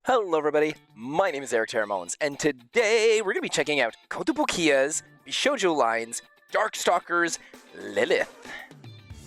Hello everybody, my name is Erik Teren Mullins, and today we're going to be checking out Kotobukiya's bishoujo lines, Darkstalkers, Lilith.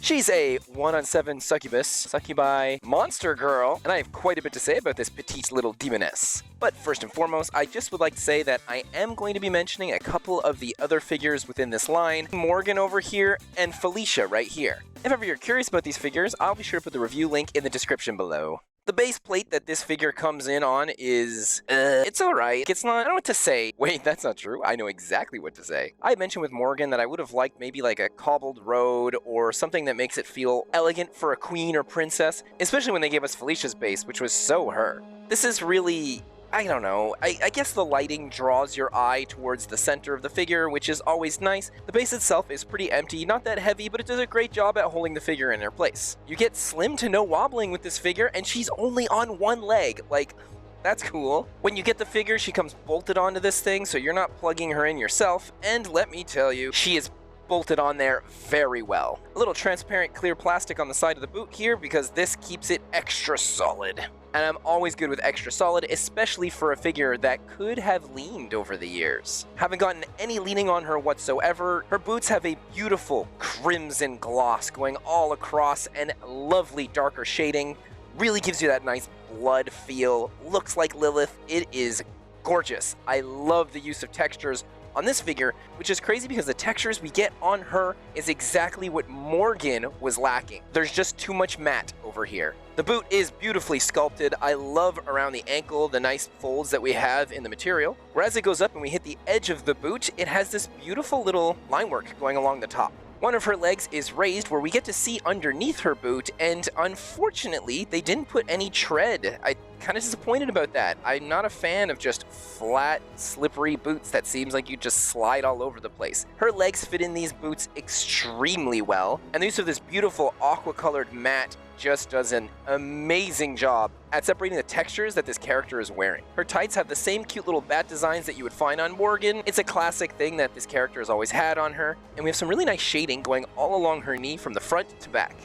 She's a 1/7 succubi monster girl, and I have quite a bit to say about this petite little demoness. But first and foremost, I just would like to say that I am going to be mentioning a couple of the other figures within this line, Morrigan over here, and Felicia right here. If ever you're curious about these figures, I'll be sure to put the review link in the description below. The base plate that this figure comes in on is, it's alright. It's not, I don't know what to say. Wait, that's not true. I know exactly what to say. I mentioned with Morrigan that I would have liked maybe like a cobbled road or something that makes it feel elegant for a queen or princess, especially when they gave us Felicia's base, which was so her. This is really, I don't know, I guess the lighting draws your eye towards the center of the figure, which is always nice. The base itself is pretty empty, not that heavy, but it does a great job at holding the figure in her place. You get slim to no wobbling with this figure, and she's only on one leg. Like, that's cool. When you get the figure, she comes bolted onto this thing, so you're not plugging her in yourself, and let me tell you, she is bolted on there very well. A little transparent clear plastic on the side of the boot here, because this keeps it extra solid. And I'm always good with extra solid, especially for a figure that could have leaned over the years. Haven't gotten any leaning on her whatsoever. Her boots have a beautiful crimson gloss going all across and lovely darker shading. Really gives you that nice blood feel. Looks like Lilith. It is gorgeous. I love the use of textures on this figure, which is crazy because the textures we get on her is exactly what Morrigan was lacking. There's just too much matte over here. The boot is beautifully sculpted. I love around the ankle the nice folds that we have in the material. Whereas it goes up and we hit the edge of the boot, it has this beautiful little line work going along the top. One of her legs is raised where we get to see underneath her boot, and unfortunately, they didn't put any tread. I'm kind of disappointed about that. I'm not a fan of just flat, slippery boots that seems like you just slide all over the place. Her legs fit in these boots extremely well, and the use of this beautiful aqua-colored mat just does an amazing job at separating the textures that this character is wearing. Her tights have the same cute little bat designs that you would find on Morrigan. It's a classic thing that this character has always had on her, and we have some really nice shading going all along her knee from the front to back.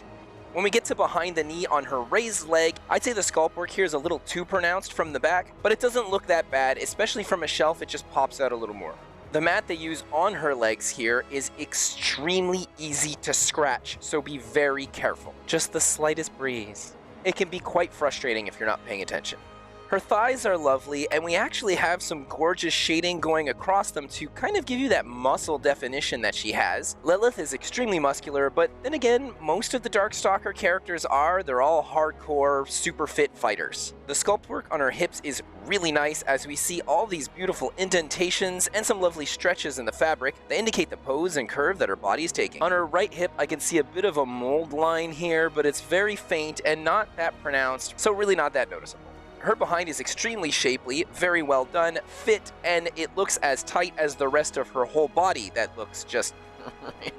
When we get to behind the knee on her raised leg, I'd say the sculpt work here is a little too pronounced from the back, but it doesn't look that bad, especially from a shelf. It just pops out a little more. The mat they use on her legs here is extremely easy to scratch, so be very careful. Just the slightest breeze. It can be quite frustrating if you're not paying attention. Her thighs are lovely, and we actually have some gorgeous shading going across them to kind of give you that muscle definition that she has. Lilith is extremely muscular, but then again, most of the Darkstalker characters are. They're all hardcore, super fit fighters. The sculpt work on her hips is really nice as we see all these beautiful indentations and some lovely stretches in the fabric that indicate the pose and curve that her body is taking. On her right hip, I can see a bit of a mold line here, but it's very faint and not that pronounced, so really not that noticeable. Her behind is extremely shapely, very well done, fit, and it looks as tight as the rest of her whole body. That looks just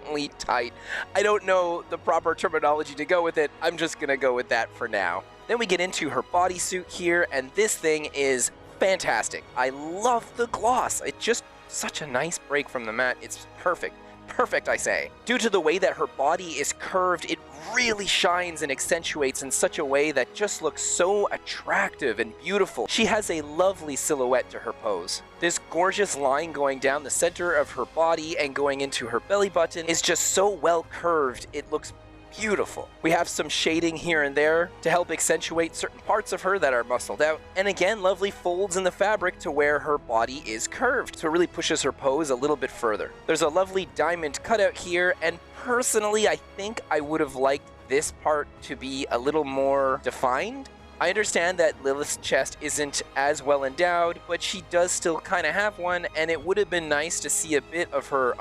really tight. I don't know the proper terminology to go with it. I'm just gonna go with that for now. Then we get into her bodysuit here, and this thing is fantastic. I love the gloss. It's just such a nice break from the mat. It's perfect. Perfect, I say. Due to the way that her body is curved, it really shines and accentuates in such a way that just looks so attractive and beautiful. She has a lovely silhouette to her pose. This gorgeous line going down the center of her body and going into her belly button is just so well curved, it looks beautiful. We have some shading here and there to help accentuate certain parts of her that are muscled out, and again, lovely folds in the fabric to where her body is curved, so it really pushes her pose a little bit further. There's a lovely diamond cutout here, and personally, I think I would have liked this part to be a little more defined. I understand that Lilith's chest isn't as well endowed, but she does still kind of have one, and it would have been nice to see a bit of her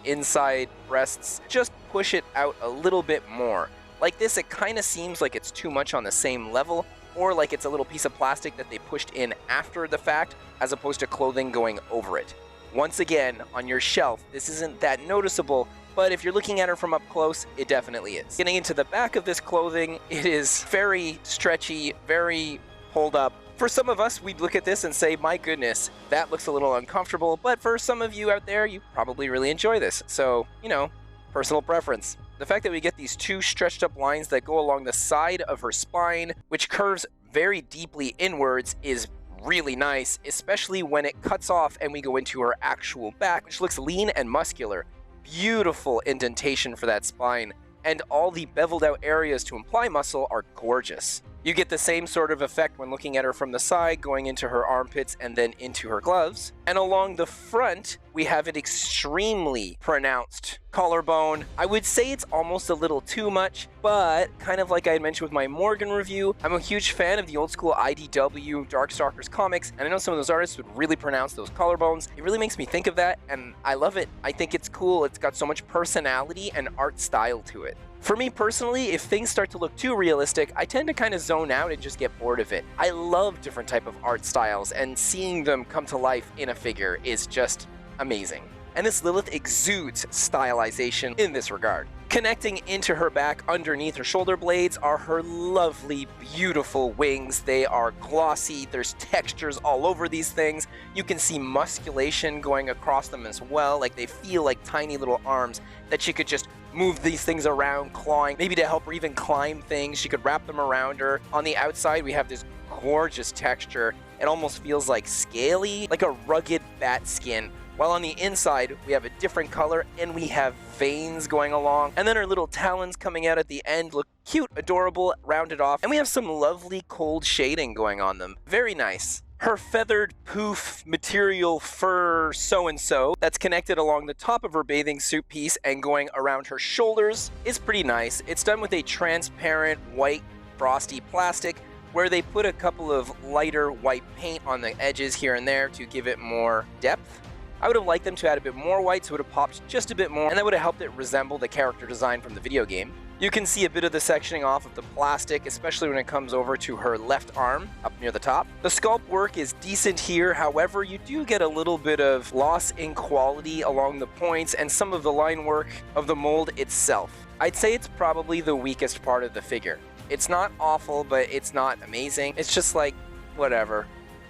inside breasts. Just push it out a little bit more. Like this, it kind of seems like it's too much on the same level, or like it's a little piece of plastic that they pushed in after the fact, as opposed to clothing going over it. Once again, on your shelf, this isn't that noticeable, but if you're looking at her from up close, it definitely is. Getting into the back of this clothing, it is very stretchy, very pulled up. For some of us, we'd look at this and say, my goodness, that looks a little uncomfortable, but for some of you out there, you probably really enjoy this. So, you know, personal preference. The fact that we get these two stretched up lines that go along the side of her spine, which curves very deeply inwards is really nice, especially when it cuts off and we go into her actual back, which looks lean and muscular. Beautiful indentation for that spine, and all the beveled out areas to imply muscle are gorgeous. You get the same sort of effect when looking at her from the side, going into her armpits and then into her gloves. And along the front, we have an extremely pronounced collarbone. I would say it's almost a little too much, but kind of like I had mentioned with my Morrigan review, I'm a huge fan of the old school IDW Darkstalkers comics, and I know some of those artists would really pronounce those collarbones. It really makes me think of that, and I love it. I think it's cool. It's got so much personality and art style to it. For me personally, if things start to look too realistic, I tend to kind of zone out and just get bored of it. I love different type of art styles, and seeing them come to life in a figure is just amazing. And this Lilith exudes stylization in this regard. Connecting into her back underneath her shoulder blades are her lovely, beautiful wings. They are glossy, there's textures all over these things. You can see musculation going across them as well, like they feel like tiny little arms that she could just move these things around, clawing, maybe to help her even climb things. She could wrap them around her. On the outside, we have this gorgeous texture. It almost feels like scaly, like a rugged bat skin. While on the inside, we have a different color and we have veins going along. And then her little talons coming out at the end look cute, adorable, rounded off. And we have some lovely cold shading going on them. Very nice. Her feathered poof material fur so-and-so that's connected along the top of her bathing suit piece and going around her shoulders is pretty nice. It's done with a transparent white frosty plastic where they put a couple of lighter white paint on the edges here and there to give it more depth. I would have liked them to add a bit more white so it would have popped just a bit more, and that would have helped it resemble the character design from the video game. You can see a bit of the sectioning off of the plastic, especially when it comes over to her left arm up near the top. The sculpt work is decent here, however, you do get a little bit of loss in quality along the points and some of the line work of the mold itself. I'd say it's probably the weakest part of the figure. It's not awful, but it's not amazing. It's just like, whatever.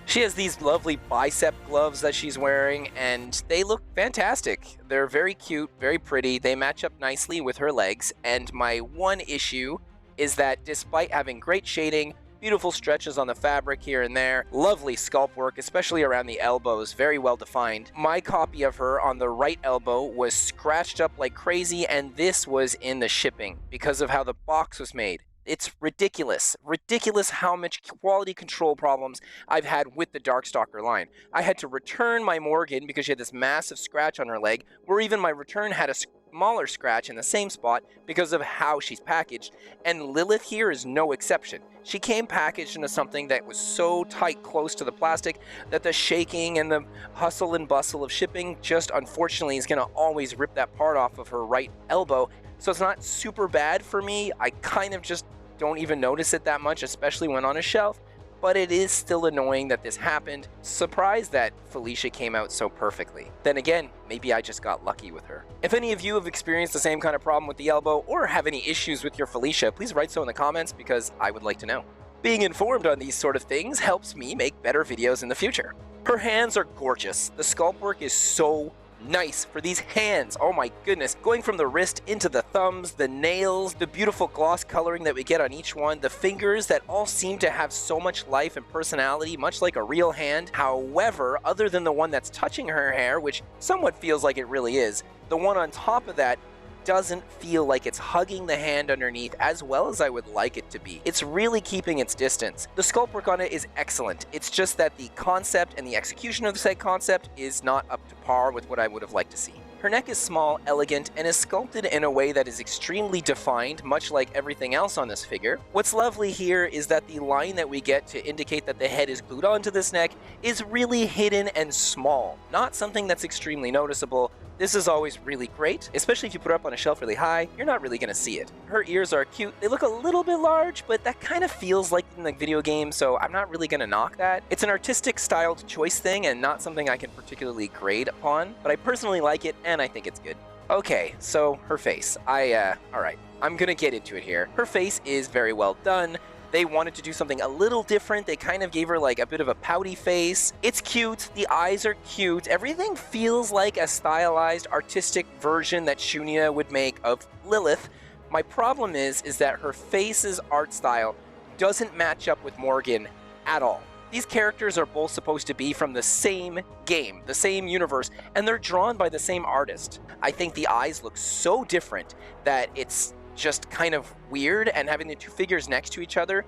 She has these lovely bicep gloves that she's wearing, and they look fantastic. They're very cute, very pretty. They match up nicely with her legs, and my one issue is that despite having great shading, beautiful stretches on the fabric here and there, lovely sculpt work, especially around the elbows, very well defined. My copy of her on the right elbow was scratched up like crazy, and this was in the shipping because of how the box was made. It's ridiculous. Ridiculous how much quality control problems I've had with the Darkstalker line. I had to return my Morrigan because she had this massive scratch on her leg, where even my return had a smaller scratch in the same spot because of how she's packaged, and Lilith here is no exception. She came packaged into something that was so tight close to the plastic that the shaking and the hustle and bustle of shipping just unfortunately is going to always rip that part off of her right elbow. So it's not super bad for me. I kind of just don't even notice it that much, especially when on a shelf, but it is still annoying that this happened. Surprised that Felicia came out so perfectly. Then again, maybe I just got lucky with her. If any of you have experienced the same kind of problem with the elbow or have any issues with your Felicia, please write so in the comments because I would like to know. Being informed on these sort of things helps me make better videos in the future. Her hands are gorgeous. The sculpt work is so nice for these hands. Oh my goodness. Going from the wrist into the thumbs, the nails, the beautiful gloss coloring that we get on each one, the fingers that all seem to have so much life and personality, much like a real hand. However, other than the one that's touching her hair, which somewhat feels like it really is, the one on top of that doesn't feel like it's hugging the hand underneath as well as I would like it to be. It's really keeping its distance. The sculpt work on it is excellent. It's just that the concept and the execution of the said concept is not up to par with what I would have liked to see. Her neck is small, elegant, and is sculpted in a way that is extremely defined, much like everything else on this figure. What's lovely here is that the line that we get to indicate that the head is glued onto this neck is really hidden and small, not something that's extremely noticeable. This is always really great, especially if you put it up on a shelf really high, you're not really going to see it. Her ears are cute. They look a little bit large, but that kind of feels like in the video game, so I'm not really going to knock that. It's an artistic styled choice thing and not something I can particularly grade upon, but I personally like it and I think it's good. Okay, so her face. Alright, I'm going to get into it here. Her face is very well done. They wanted to do something a little different. They kind of gave her like a bit of a pouty face. It's cute. The eyes are cute. Everything feels like a stylized, artistic version that Shunya would make of Lilith. My problem is that her face's art style doesn't match up with Morrigan at all. These characters are both supposed to be from the same game, the same universe, and they're drawn by the same artist. I think the eyes look so different that it's just kind of weird, and having the two figures next to each other,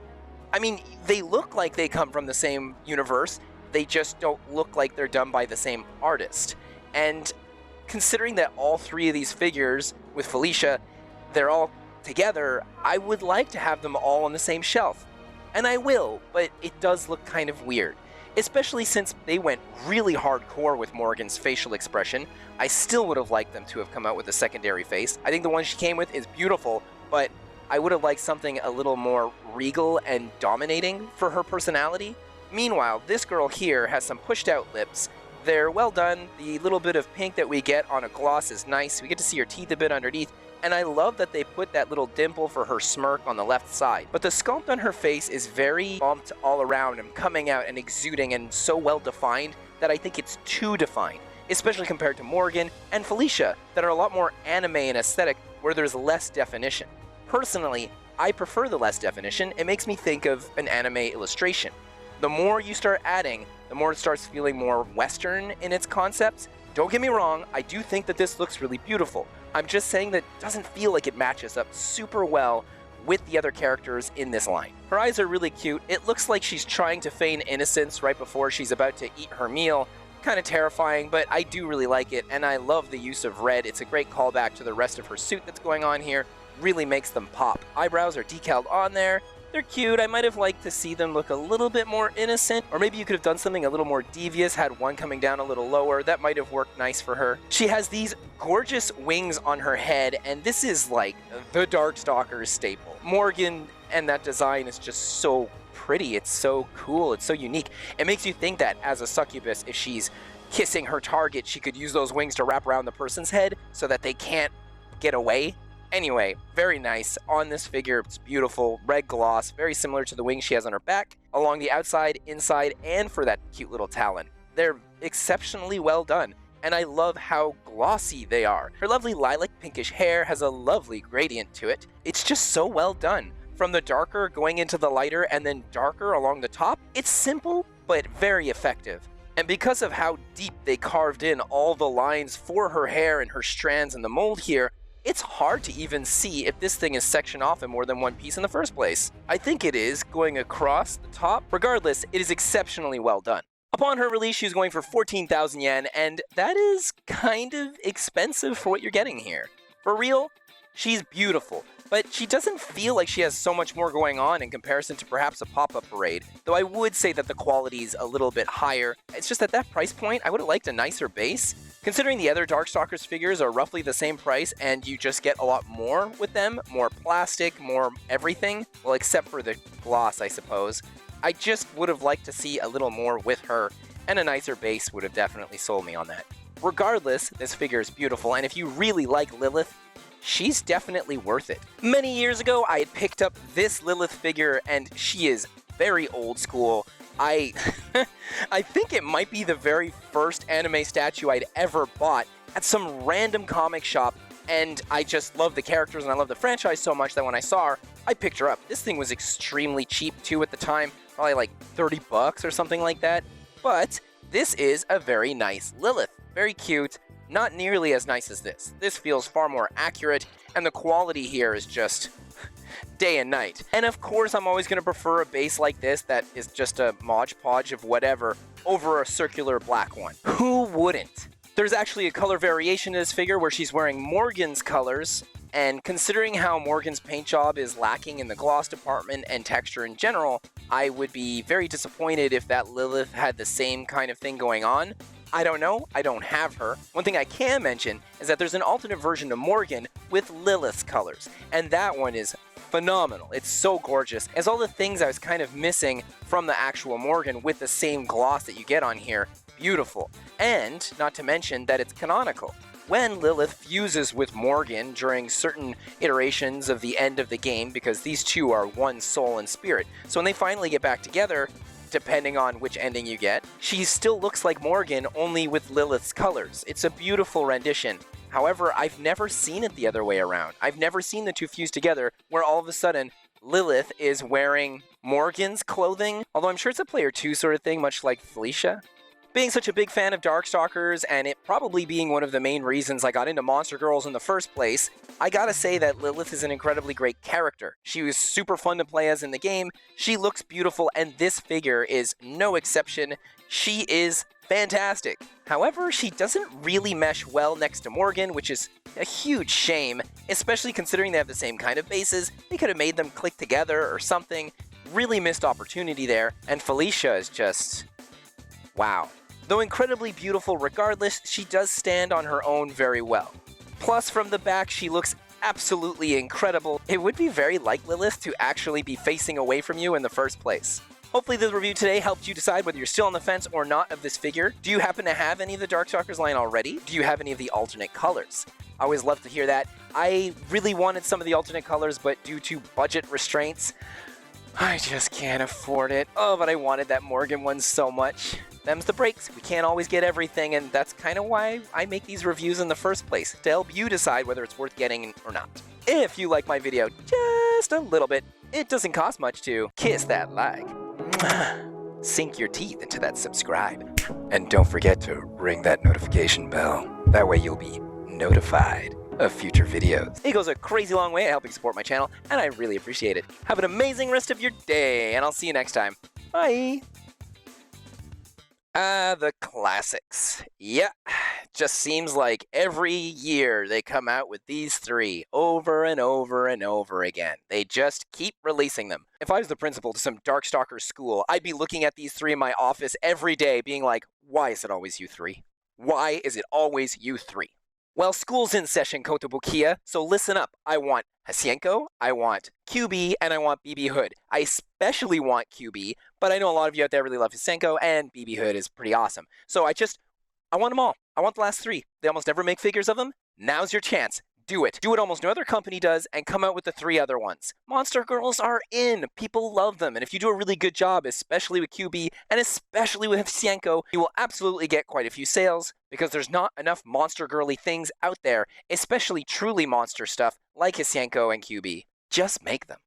I mean, they look like they come from the same universe, they just don't look like they're done by the same artist. And considering that all three of these figures with Felicia, they're all together, I would like to have them all on the same shelf. And I will, but it does look kind of weird. Especially since they went really hardcore with Morrigan's facial expression. I still would have liked them to have come out with a secondary face. I think the one she came with is beautiful, but I would have liked something a little more regal and dominating for her personality. Meanwhile, this girl here has some pushed out lips. They're well done. The little bit of pink that we get on a gloss is nice. We get to see her teeth a bit underneath. And I love that they put that little dimple for her smirk on the left side. But the sculpt on her face is very bumped all around and coming out and exuding and so well defined that I think it's too defined, especially compared to Morrigan and Felicia that are a lot more anime and aesthetic where there's less definition. Personally, I prefer the less definition. It makes me think of an anime illustration. The more you start adding, the more it starts feeling more Western in its concepts. Don't get me wrong, I do think that this looks really beautiful. I'm just saying that it doesn't feel like it matches up super well with the other characters in this line. Her eyes are really cute. It looks like she's trying to feign innocence right before she's about to eat her meal. Kind of terrifying, but I do really like it, and I love the use of red. It's a great callback to the rest of her suit that's going on here. Really makes them pop. Eyebrows are decaled on there. They're cute. I might have liked to see them look a little bit more innocent, or maybe you could have done something a little more devious, had one coming down a little lower. That might have worked nice for her. She has these gorgeous wings on her head, and this is like the Darkstalkers staple. Morrigan and that design is just so pretty. It's so cool. It's so unique. It makes you think that as a succubus, if she's kissing her target, she could use those wings to wrap around the person's head so that they can't get away. Anyway, very nice. On this figure, it's beautiful. Red gloss, very similar to the wings she has on her back, along the outside, inside, and for that cute little talon. They're exceptionally well done, and I love how glossy they are. Her lovely lilac pinkish hair has a lovely gradient to it. It's just so well done. From the darker going into the lighter and then darker along the top, it's simple, but very effective. And because of how deep they carved in all the lines for her hair and her strands in the mold here, it's hard to even see if this thing is sectioned off in more than one piece in the first place. I think it is, going across the top. Regardless, it is exceptionally well done. Upon her release, she was going for 14,000 yen, and that is kind of expensive for what you're getting here. For real, she's beautiful, but she doesn't feel like she has so much more going on in comparison to perhaps a pop-up parade, though I would say that the quality's a little bit higher. It's just at that price point, I would have liked a nicer base. Considering the other Darkstalkers figures are roughly the same price and you just get a lot more with them, more plastic, more everything, well, except for the gloss, I suppose, I just would have liked to see a little more with her, and a nicer base would have definitely sold me on that. Regardless, this figure is beautiful, and if you really like Lilith, she's definitely worth it. Many years ago, I had picked up this Lilith figure, and she is very old school. I think it might be the very first anime statue I'd ever bought at some random comic shop, and I just love the characters and I love the franchise so much that when I saw her, I picked her up. This thing was extremely cheap too at the time, probably like 30 bucks or something like that, but this is a very nice Lilith. Very cute, not nearly as nice as this. This feels far more accurate, and the quality here is just day and night. And of course, I'm always going to prefer a base like this that is just a Mod Podge of whatever over a circular black one. Who wouldn't? There's actually a color variation to this figure where she's wearing Morrigan's colors, and considering how Morrigan's paint job is lacking in the gloss department and texture in general, I would be very disappointed if that Lilith had the same kind of thing going on. I don't know, I don't have her. One thing I can mention is that there's an alternate version of Morrigan with Lilith's colors, and that one is phenomenal. It's so gorgeous. It's all the things I was kind of missing from the actual Morrigan with the same gloss that you get on here. Beautiful. And not to mention that it's canonical. When Lilith fuses with Morrigan during certain iterations of the end of the game, because these two are one soul and spirit, so when they finally get back together, depending on which ending you get, she still looks like Morrigan, only with Lilith's colors. It's a beautiful rendition. However, I've never seen it the other way around. I've never seen the two fuse together where all of a sudden Lilith is wearing Morrigan's clothing, although I'm sure it's a player 2 sort of thing, much like Felicia. Being such a big fan of Darkstalkers, and it probably being one of the main reasons I got into Monster Girls in the first place, I gotta say that Lilith is an incredibly great character. She was super fun to play as in the game, she looks beautiful, and this figure is no exception. She is fantastic. However, she doesn't really mesh well next to Morrigan, which is a huge shame, especially considering they have the same kind of bases. They could have made them click together or something. Really missed opportunity there, and Felicia is just... wow. Though incredibly beautiful regardless, she does stand on her own very well. Plus, from the back, she looks absolutely incredible. It would be very like Lilith to actually be facing away from you in the first place. Hopefully this review today helped you decide whether you're still on the fence or not of this figure. Do you happen to have any of the Darkstalkers line already? Do you have any of the alternate colors? I always love to hear that. I really wanted some of the alternate colors, but due to budget restraints, I just can't afford it. Oh, but I wanted that Morrigan one so much. Them's the breaks. We can't always get everything, and that's kind of why I make these reviews in the first place, to help you decide whether it's worth getting or not. If you like my video just a little bit, it doesn't cost much to kiss that like. Sink your teeth into that subscribe. And don't forget to ring that notification bell. That way you'll be notified of future videos. It goes a crazy long way at helping support my channel, and I really appreciate it. Have an amazing rest of your day, and I'll see you next time. Bye! The classics. Yeah, just seems like every year they come out with these three over and over and over again. They just keep releasing them. If I was the principal to some Darkstalkers school, I'd be looking at these three in my office every day being like, why is it always you three? Why is it always you three? Well, school's in session, Kotobukiya, so listen up. I want Hasienko, I want QB, and I want BB Hood. I especially want QB, but I know a lot of you out there really love Hasienko, and BB Hood is pretty awesome. So I want them all. I want the last three. They almost never make figures of them. Now's your chance. Do it. Do what almost no other company does, and come out with the three other ones. Monster Girls are in. People love them, and if you do a really good job, especially with QB, and especially with Hasienko, you will absolutely get quite a few sales, because there's not enough monster girly things out there, especially truly monster stuff like Hasienko and QB. Just make them.